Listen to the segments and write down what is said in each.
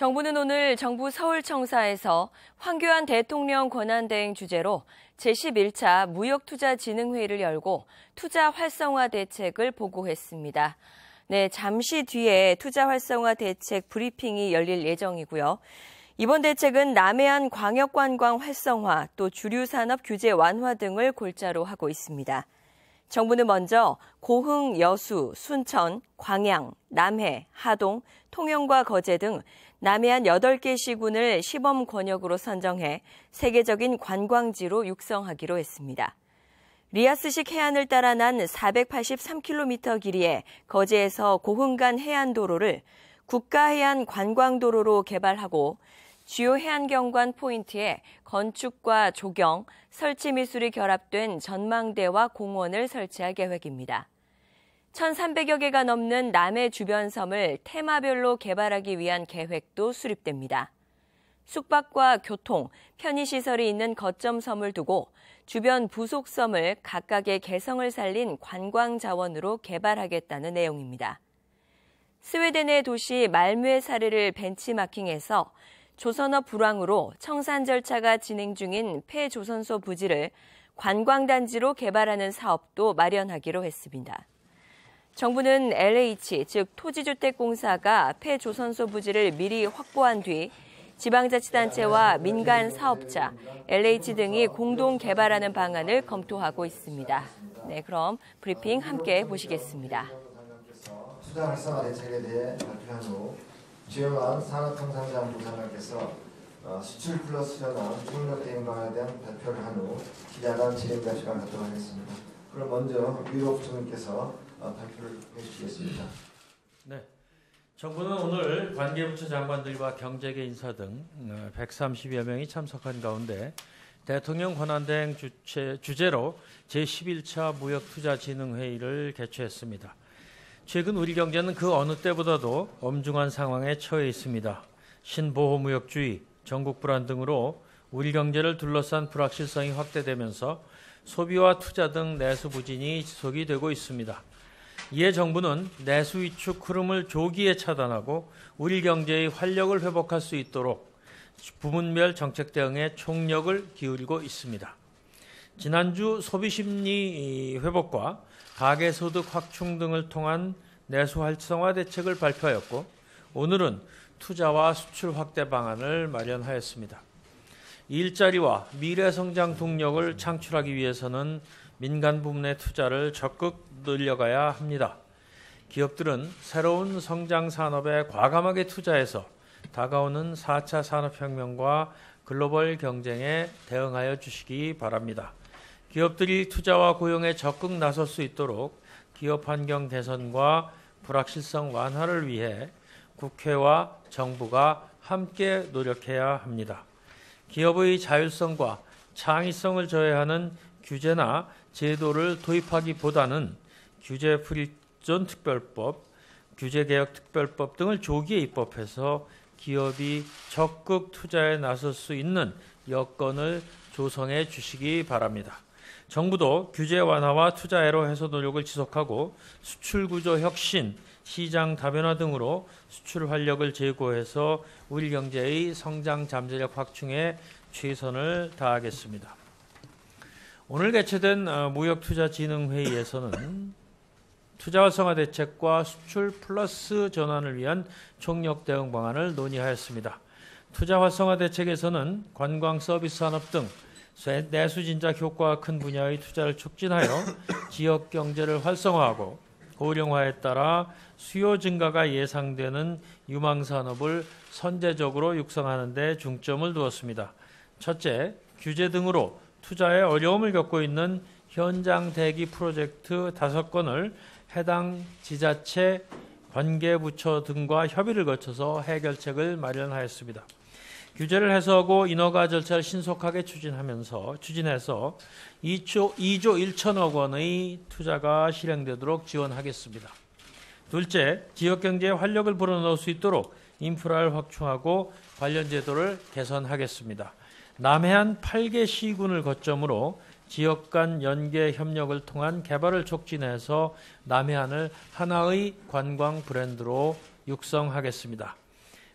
정부는 오늘 정부 서울청사에서 황교안 대통령 권한대행 주재로 제11차 무역투자진흥회의를 열고 투자 활성화 대책을 보고했습니다. 네, 잠시 뒤에 투자 활성화 대책 브리핑이 열릴 예정이고요. 이번 대책은 남해안 광역관광 활성화, 또 주류산업 규제 완화 등을 골자로 하고 있습니다. 정부는 먼저 고흥, 여수, 순천, 광양, 남해, 하동, 통영과 거제 등 남해안 8개 시군을 시범 권역으로 선정해 세계적인 관광지로 육성하기로 했습니다. 리아스식 해안을 따라 난 483km 길이의 거제에서 고흥 간 해안도로를 국가해안 관광도로로 개발하고 주요 해안경관 포인트에 건축과 조경, 설치 미술이 결합된 전망대와 공원을 설치할 계획입니다. 1,300여 개가 넘는 남해 주변 섬을 테마별로 개발하기 위한 계획도 수립됩니다. 숙박과 교통, 편의시설이 있는 거점 섬을 두고 주변 부속 섬을 각각의 개성을 살린 관광 자원으로 개발하겠다는 내용입니다. 스웨덴의 도시 말뮤의 사례를 벤치마킹해서 조선업 불황으로 청산 절차가 진행 중인 폐조선소 부지를 관광단지로 개발하는 사업도 마련하기로 했습니다. 정부는 LH, 즉 토지주택공사가 폐조선소 부지를 미리 확보한 뒤 지방자치단체와 민간 사업자, LH 등이 공동 개발하는 방안을 검토하고 있습니다. 네, 그럼 브리핑 함께 보시겠습니다. 투자 활성화 대책에 대해 발표한 후 주영환 산업통상자원부 장관께서 수출 플러스 전환 총력 대응 방안에 대한 발표를 한 후 기자단 진행자 시간을 갖도록 하겠습니다. 그럼 먼저 유로 부총리께서 발표를 해주시겠습니다. 네, 정부는 오늘 관계부처 장관들과 경제계 인사 등 130여 명이 참석한 가운데 대통령 권한대행 주재로 제11차 무역투자진흥회의를 개최했습니다. 최근 우리 경제는 그 어느 때보다도 엄중한 상황에 처해 있습니다. 신보호무역주의, 전국 불안 등으로 우리 경제를 둘러싼 불확실성이 확대되면서 소비와 투자 등 내수 부진이 지속이 되고 있습니다. 이에 정부는 내수 위축 흐름을 조기에 차단하고 우리 경제의 활력을 회복할 수 있도록 부문별 정책 대응에 총력을 기울이고 있습니다. 지난주 소비심리 회복과 가계소득 확충 등을 통한 내수 활성화 대책을 발표하였고 오늘은 투자와 수출 확대 방안을 마련하였습니다. 일자리와 미래성장 동력을 창출하기 위해서는 민간 부문의 투자를 적극 늘려가야 합니다. 기업들은 새로운 성장 산업에 과감하게 투자해서 다가오는 4차 산업혁명과 글로벌 경쟁에 대응하여 주시기 바랍니다. 기업들이 투자와 고용에 적극 나설 수 있도록 기업 환경 개선과 불확실성 완화를 위해 국회와 정부가 함께 노력해야 합니다. 기업의 자율성과 창의성을 저해하는 규제나 제도를 도입하기보다는 규제프리존특별법, 규제개혁특별법 등을 조기에 입법해서 기업이 적극 투자에 나설 수 있는 여건을 조성해 주시기 바랍니다. 정부도 규제 완화와 투자 애로 해소 노력을 지속하고 수출구조 혁신, 시장 다변화 등으로 수출 활력을 제고해서 우리 경제의 성장 잠재력 확충에 최선을 다하겠습니다. 오늘 개최된 무역투자진흥회의에서는 투자 활성화 대책과 수출 플러스 전환을 위한 총력 대응 방안을 논의하였습니다. 투자 활성화 대책에서는 관광 서비스 산업 등 내수 진작 효과가 큰 분야의 투자를 촉진하여 지역 경제를 활성화하고 고령화에 따라 수요 증가가 예상되는 유망 산업을 선제적으로 육성하는 데 중점을 두었습니다. 첫째, 규제 등으로 투자에 어려움을 겪고 있는 현장 대기 프로젝트 5건을 해당 지자체, 관계부처 등과 협의를 거쳐서 해결책을 마련하였습니다. 규제를 해소하고 인허가 절차를 신속하게 추진해서 2조 1천억 원의 투자가 실행되도록 지원하겠습니다. 둘째, 지역경제에 활력을 불어넣을 수 있도록 인프라를 확충하고 관련 제도를 개선하겠습니다. 남해안 8개 시군을 거점으로 지역 간 연계 협력을 통한 개발을 촉진해서 남해안을 하나의 관광 브랜드로 육성하겠습니다.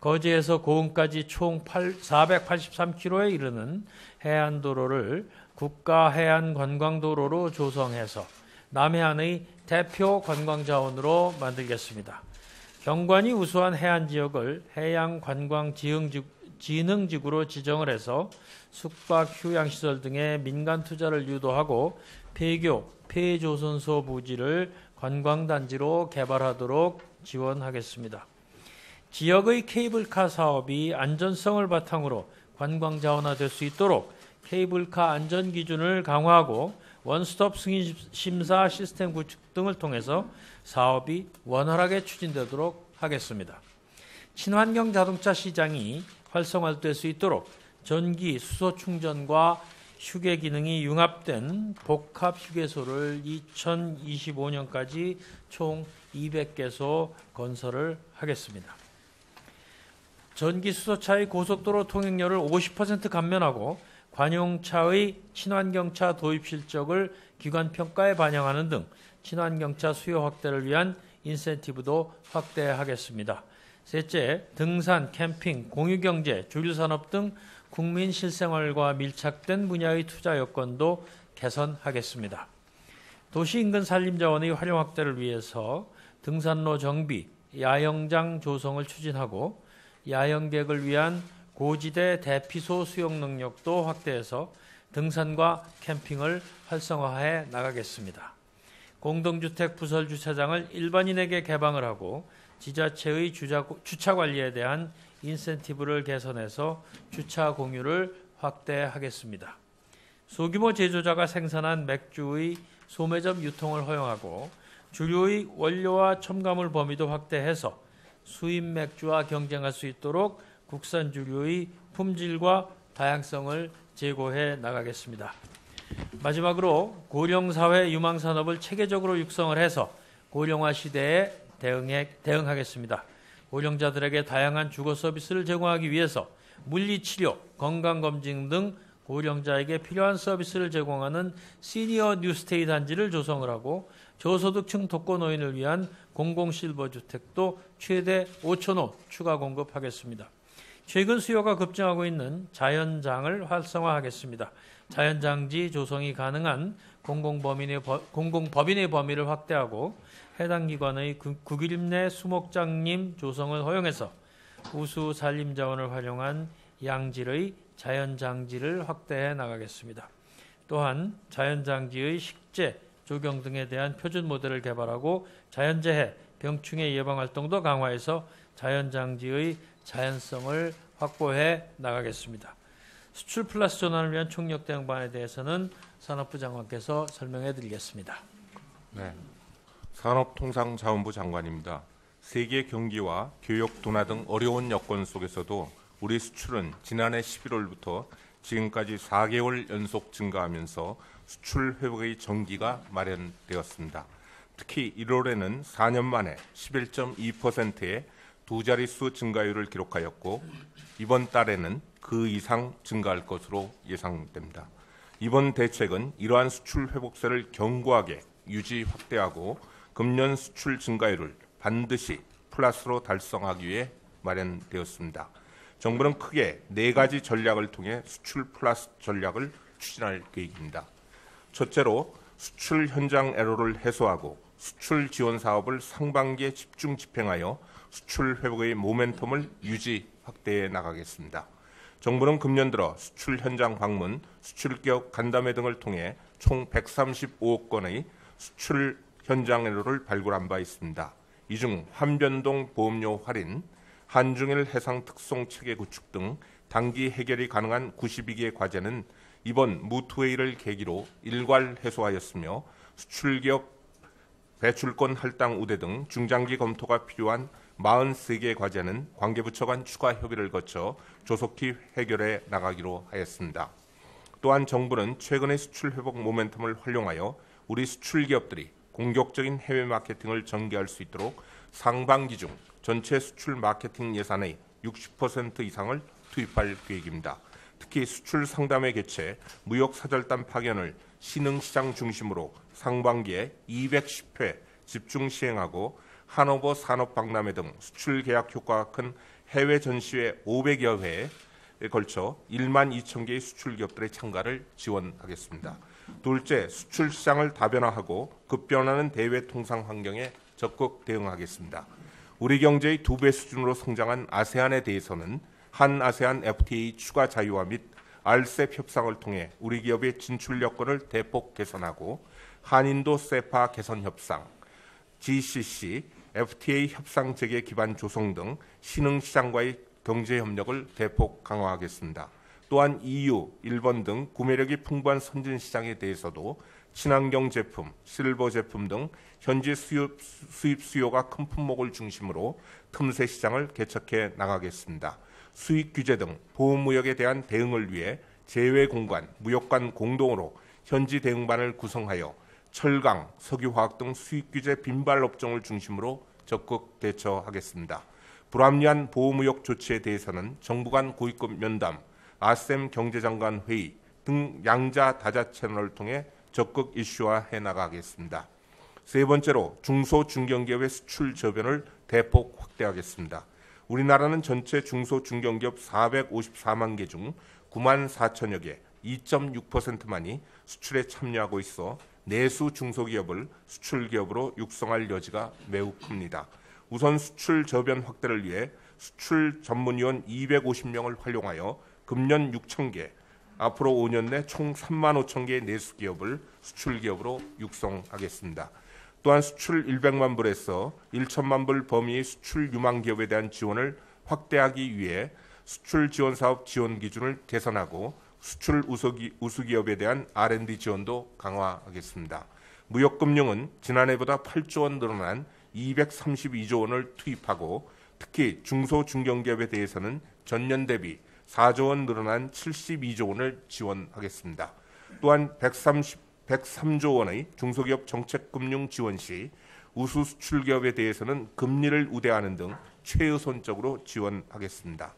거제에서 고흥까지 총 483km에 이르는 해안도로를 국가해안관광도로로 조성해서 남해안의 대표 관광자원으로 만들겠습니다. 경관이 우수한 해안지역을 해양관광진흥지구로 지정을 해서 숙박, 휴양시설 등의 민간 투자를 유도하고 폐교, 폐조선소 부지를 관광단지로 개발하도록 지원하겠습니다. 지역의 케이블카 사업이 안전성을 바탕으로 관광자원화될 수 있도록 케이블카 안전기준을 강화하고 원스톱 승인 심사 시스템 구축 등을 통해서 사업이 원활하게 추진되도록 하겠습니다. 친환경 자동차 시장이 활성화될 수 있도록 전기, 수소 충전과 휴게 기능이 융합된 복합 휴게소를 2025년까지 총 200개소 건설을 하겠습니다. 전기 수소차의 고속도로 통행료를 50% 감면하고 관용차의 친환경차 도입 실적을 기관 평가에 반영하는 등 친환경차 수요 확대를 위한 인센티브도 확대하겠습니다. 셋째, 등산, 캠핑, 공유경제, 주류산업 등 국민 실생활과 밀착된 분야의 투자 여건도 개선하겠습니다. 도시 인근 산림자원의 활용 확대를 위해서 등산로 정비, 야영장 조성을 추진하고 야영객을 위한 고지대 대피소 수용 능력도 확대해서 등산과 캠핑을 활성화해 나가겠습니다. 공동주택 부설 주차장을 일반인에게 개방을 하고 지자체의 주차 관리에 대한 인센티브를 개선해서 주차 공유를 확대하겠습니다. 소규모 제조자가 생산한 맥주의 소매점 유통을 허용하고 주류의 원료와 첨가물 범위도 확대해서 수입 맥주와 경쟁할 수 있도록 국산 주류의 품질과 다양성을 제고해 나가겠습니다. 마지막으로 고령사회 유망산업을 체계적으로 육성을 해서 고령화 시대에 대응하겠습니다. 고령자들에게 다양한 주거 서비스를 제공하기 위해서 물리치료, 건강검진 등 고령자에게 필요한 서비스를 제공하는 시니어 뉴스테이 단지를 조성을 하고 저소득층 독거노인을 위한 공공실버주택도 최대 5,000호 추가 공급하겠습니다. 최근 수요가 급증하고 있는 자연장을 활성화하겠습니다. 자연장지 조성이 가능한 공공법인의 범위를 확대하고 해당 기관의 국일 내 수목장림 조성을 허용해서 우수 산림자원을 활용한 양질의 자연장지를 확대해 나가겠습니다. 또한 자연장지의 식재, 조경 등에 대한 표준 모델을 개발하고 자연재해, 병충해 예방 활동도 강화해서 자연장지의 자연성을 확보해 나가겠습니다. 수출 플러스 전환을 위한 총력 대응 방안에 대해서는 산업부 장관께서 설명해 드리겠습니다. 네, 산업통상자원부 장관입니다. 세계 경기와 교역 둔화 등 어려운 여건 속에서도 우리 수출은 지난해 11월부터 지금까지 4개월 연속 증가하면서 수출 회복의 전기가 마련되었습니다. 특히 1월에는 4년 만에 11.2%의 두 자릿수 증가율을 기록하였고 이번 달에는 그 이상 증가할 것으로 예상됩니다. 이번 대책은 이러한 수출 회복세를 견고하게 유지 확대하고 금년 수출 증가율을 반드시 플러스로 달성하기 위해 마련되었습니다. 정부는 크게 4가지 전략을 통해 수출 플러스 전략을 추진할 계획입니다. 첫째로 수출 현장 애로를 해소하고 수출 지원 사업을 상반기에 집중 집행하여 수출 회복의 모멘텀을 유지 확대해 나가겠습니다. 정부는 금년 들어 수출 현장 방문, 수출 기업 간담회 등을 통해 총 135억 건의 수출 현장 애로를 발굴한 바 있습니다. 이 중 환변동 보험료 할인, 한중일 해상 특송 체계 구축 등 단기 해결이 가능한 92개의 과제는 이번 무투회의를 계기로 일괄 해소하였으며 수출기업 배출권 할당 우대 등 중장기 검토가 필요한 43개의 과제는 관계부처 간 추가 협의를 거쳐 조속히 해결해 나가기로 하였습니다. 또한 정부는 최근의 수출 회복 모멘텀을 활용하여 우리 수출기업들이 공격적인 해외 마케팅을 전개할 수 있도록 상반기 중 전체 수출 마케팅 예산의 60% 이상을 투입할 계획입니다. 특히 수출 상담회 개최, 무역 사절단 파견을 신흥시장 중심으로 상반기에 210회 집중 시행하고 하노버 산업박람회 등 수출 계약 효과가 큰 해외 전시회 500여 회에 걸쳐 1만 2천 개의 수출 기업들의 참가를 지원하겠습니다. 둘째, 수출 시장을 다변화하고 급변하는 대외 통상 환경에 적극 대응하겠습니다. 우리 경제의 2배 수준으로 성장한 아세안에 대해서는 한 아세안 FTA 추가 자유화 및 RCEP 협상을 통해 우리 기업의 진출 여건을 대폭 개선하고 한인도 세파 개선 협상, GCC, FTA 협상 체계 기반 조성 등 신흥 시장과의 경제 협력을 대폭 강화하겠습니다. 또한 EU, 일본 등 구매력이 풍부한 선진 시장에 대해서도 친환경 제품, 실버 제품 등 현지 수입 수요가 큰 품목을 중심으로 틈새 시장을 개척해 나가겠습니다. 수입 규제 등 보호무역에 대한 대응을 위해 제외공관, 무역관 공동으로 현지 대응반을 구성하여 철강, 석유화학 등 수입 규제 빈발 업종을 중심으로 적극 대처하겠습니다. 불합리한 보호무역 조치에 대해서는 정부 간 고위급 면담, 아셈 경제장관 회의 등 양자 다자 채널을 통해 적극 이슈화해 나가겠습니다. 세 번째로 중소중견기업의 수출 저변을 대폭 확대하겠습니다. 우리나라는 전체 중소중견기업 454만 개 중 9만 4천여 개, 2.6%만이 수출에 참여하고 있어 내수 중소기업을 수출기업으로 육성할 여지가 매우 큽니다. 우선 수출 저변 확대를 위해 수출 전문위원 250명을 활용하여 금년 6천 개, 앞으로 5년 내 총 3만 5천 개의 내수기업을 수출기업으로 육성하겠습니다. 또한 수출 100만 불에서 1천만 불 범위의 수출 유망 기업에 대한 지원을 확대하기 위해 수출 지원 사업 지원 기준을 개선하고 수출 우수기업에 대한 R&D 지원도 강화하겠습니다. 무역금융은 지난해보다 8조 원 늘어난 232조 원을 투입하고 특히 중소중견기업에 대해서는 전년 대비 4조 원 늘어난 72조 원을 지원하겠습니다. 또한 103조 원의 중소기업 정책금융 지원 시 우수 수출기업에 대해서는 금리를 우대하는 등 최우선적으로 지원하겠습니다.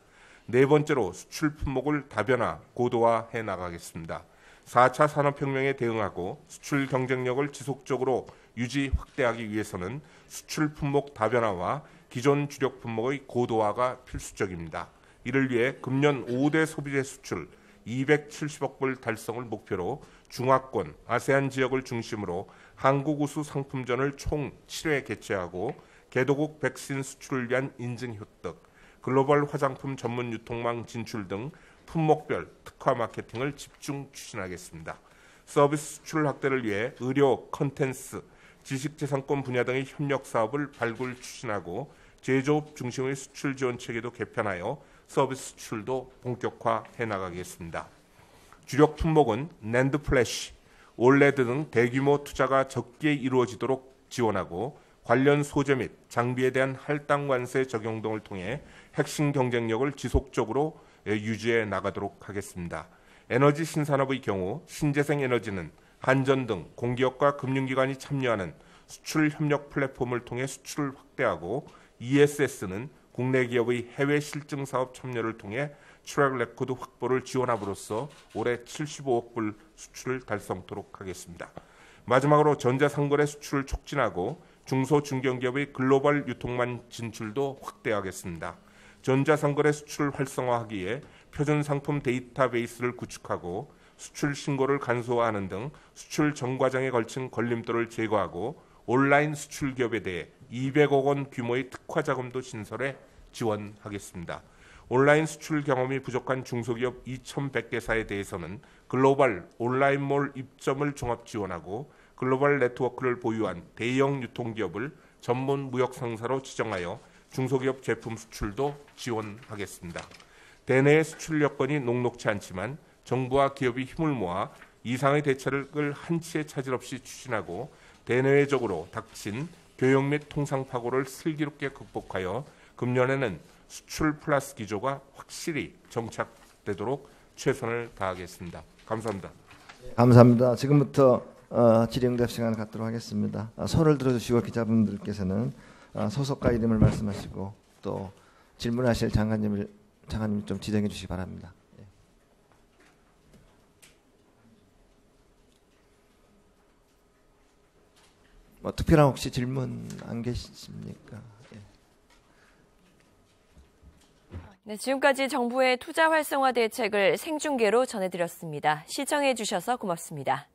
네 번째로 수출 품목을 다변화, 고도화해 나가겠습니다. 4차 산업혁명에 대응하고 수출 경쟁력을 지속적으로 유지 확대하기 위해서는 수출 품목 다변화와 기존 주력 품목의 고도화가 필수적입니다. 이를 위해 금년 5대 소비재 수출 270억 불 달성을 목표로 중화권, 아세안 지역을 중심으로 한국 우수 상품전을 총 7회 개최하고 개도국 백신 수출을 위한 인증 획득, 글로벌 화장품 전문 유통망 진출 등 품목별 특화 마케팅을 집중 추진하겠습니다. 서비스 수출 확대를 위해 의료, 컨텐츠, 지식재산권 분야 등의 협력 사업을 발굴 추진하고 제조업 중심의 수출 지원 체계도 개편하여 서비스 수출도 본격화해 나가겠습니다. 주력 품목은 낸드 플래시, 올레드 등 대규모 투자가 적게 이루어지도록 지원하고 관련 소재 및 장비에 대한 할당 관세 적용 등을 통해 핵심 경쟁력을 지속적으로 유지해 나가도록 하겠습니다. 에너지 신산업의 경우 신재생 에너지는 한전 등 공기업과 금융기관이 참여하는 수출 협력 플랫폼을 통해 수출을 확대하고 ESS는 국내 기업의 해외 실증 사업 참여를 통해 트랙 레코드 확보를 지원함으로써 올해 75억 불 수출을 달성토록 하겠습니다. 마지막으로 전자상거래 수출을 촉진하고 중소중견기업의 글로벌 유통망 진출도 확대하겠습니다. 전자상거래 수출을 활성화하기에 표준상품 데이터베이스를 구축하고 수출 신고를 간소화하는 등 수출 전 과정에 걸친 걸림돌을 제거하고 온라인 수출 기업에 대해 200억 원 규모의 특화 자금도 신설해 지원하겠습니다. 온라인 수출 경험이 부족한 중소기업 2,100개사에 대해서는 글로벌 온라인몰 입점을 종합 지원하고 글로벌 네트워크를 보유한 대형 유통기업을 전문 무역상사로 지정하여 중소기업 제품 수출도 지원하겠습니다. 대내의 수출 여건이 녹록치 않지만 정부와 기업이 힘을 모아 이상의 대책을 한치의 차질 없이 추진하고 대내외적으로 닥친 교역 및 통상 파고를 슬기롭게 극복하여 금년에는 수출 플러스 기조가 확실히 정착되도록 최선을 다하겠습니다. 감사합니다. 감사합니다. 지금부터 질의응답 시간을 갖도록 하겠습니다. 손을 들어주시고 기자분들께서는 소속과 이름을 말씀하시고 또 질문하실 장관님 좀 지정해 주시기 바랍니다. 특별한 혹시 질문 안 계십니까? 예. 네, 지금까지 정부의 투자 활성화 대책을 생중계로 전해드렸습니다. 시청해 주셔서 고맙습니다.